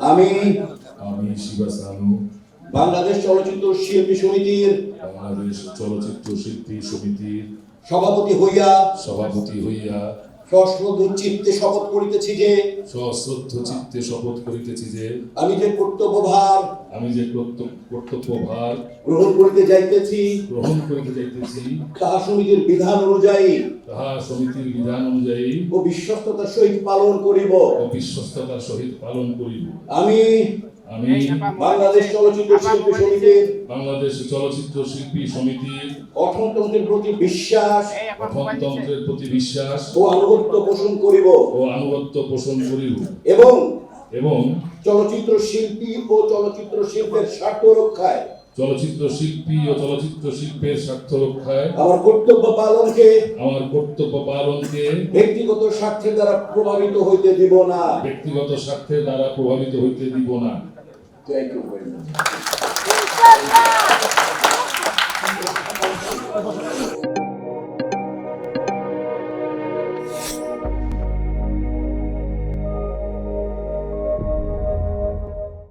আমি আমি শিবা সানু বাংলাদেশ চলচ্চিত্র শিল্পী সমিতির বাংলাদেশ চলচ্চিত্র শিল্পী সমিতির সভাপতি হইয়া সভাপতি হইয়া সশ্রদ্ধ চিত্তে শপথ করিতেছি যে সশ্রদ্ধ চিত্তে শপথ করিতেছি যে আমি যে কর্তব্যভার কর্তব্যভার গ্রহণ করিতে যাইতেছি গ্রহণ করিতে যাইতেছি তাহা সমিতির বিধান অনুযায়ী তাহা সমিতির বিধান অনুযায়ী ও বিশ্বস্ততার সহিত পালন করিব ও বিশ্বস্ততার সহিত পালন করিব। আমি আমি বাংলাদেশ চলচ্চিত্র শিল্পী সমিতির বাংলাদেশ চলচ্চিত্র শিল্পী সমিতির গঠনতন্ত্রের প্রতি বিশ্বাস গঠনতন্ত্রের প্রতি বিশ্বাস ও আনুগত্য পোষণ করিব ও আনুগত্য পোষণ করিব এবং এবং চলচ্চিত্র শিল্পী ও চলচ্চিত্র শিল্পের স্বার্থ রক্ষায় চলচ্চিত্র শিল্পী ও চলচ্চিত্র শিল্পের স্বার্থ রক্ষায় আমার কর্তব্য পালনকে ব্যক্তিগত স্বার্থের দ্বারা প্রভাবিত হইতে দিব না। ব্যক্তিগত স্বার্থের দ্বারা প্রভাবিত হইতে দিব না। Thank you very much.